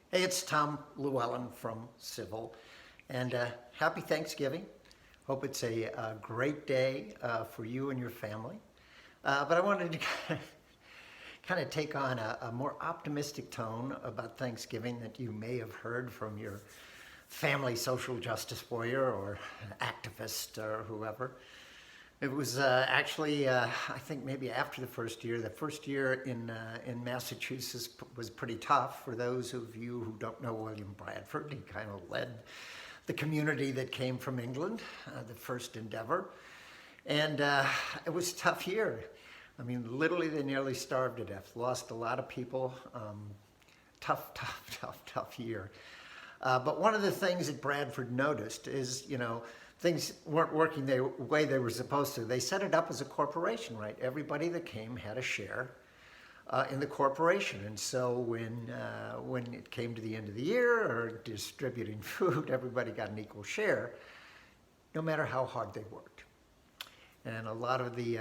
Hey, it's Tom Llewellyn from Civil, and happy Thanksgiving. Hope it's a great day for you and your family. But I wanted to kind of take on a more optimistic tone about Thanksgiving that you may have heard from your family social justice warrior or activist or whoever. It was actually, I think maybe after the first year. The first year in Massachusetts was pretty tough. For those of you who don't know William Bradford, he kind of led the community that came from England, the first endeavor. And it was a tough year. I mean, literally they nearly starved to death, lost a lot of people. Tough year. But one of the things that Bradford noticed is, things weren't working the way they were supposed to. They set it up as a corporation, right? Everybody that came had a share in the corporation. And so when it came to the end of the year or distributing food, everybody got an equal share, no matter how hard they worked. And a lot of the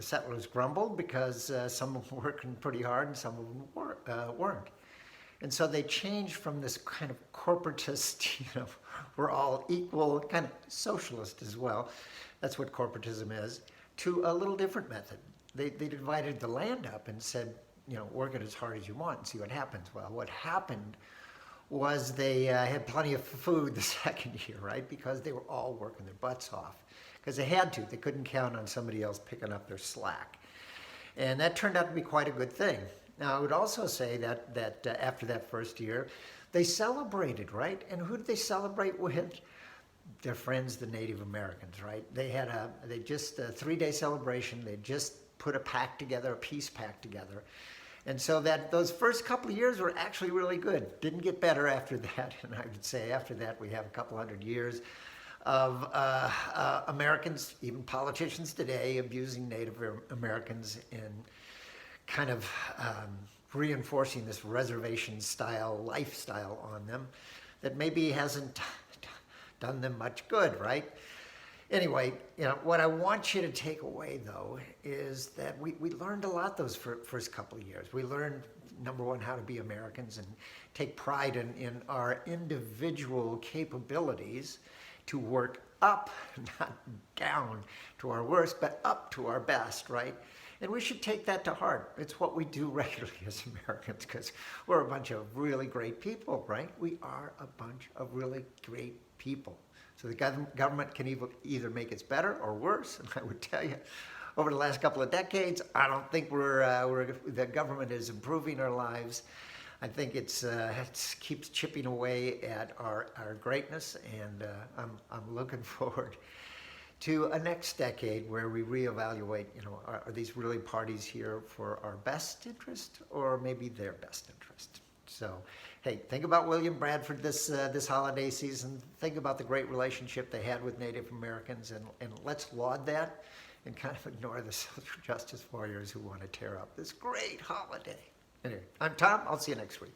settlers grumbled because some of them were working pretty hard and some of them weren't. And so they changed from this kind of corporatist, we're all equal, kind of socialist as well, that's what corporatism is, to a little different method. They divided the land up and said, work it as hard as you want and see what happens. Well, what happened was they had plenty of food the second year, right? Because they were all working their butts off. Because they had to. They couldn't count on somebody else picking up their slack. And that turned out to be quite a good thing. Now, I would also say that after that first year, they celebrated, right? And who did they celebrate with? Their friends, the Native Americans, right? They had a 3-day celebration. They just put a pact together, a peace pact together. And so those first couple of years were actually really good. Didn't get better after that. And I would say after that, we have a couple hundred years of Americans, even politicians today, abusing Native Americans in kind of reinforcing this reservation-style lifestyle on them that maybe hasn't done them much good, right? Anyway, what I want you to take away, though, is that we learned a lot those first couple of years. We learned, number one, how to be Americans and take pride in our individual capabilities to work up, not down to our worst, but up to our best, right? And we should take that to heart. It's what we do regularly as Americans because we're a bunch of really great people, right? We are a bunch of really great people. So the government can either make it better or worse. And I would tell you, over the last couple of decades, I don't think the government is improving our lives. I think it keeps chipping away at our greatness, and I'm looking forward to a next decade where we reevaluate, are these really parties here for our best interest or maybe their best interest? So, hey, think about William Bradford this holiday season. Think about the great relationship they had with Native Americans, and let's laud that and kind of ignore the social justice warriors who want to tear up this great holiday. Anyway, I'm Tom. I'll see you next week.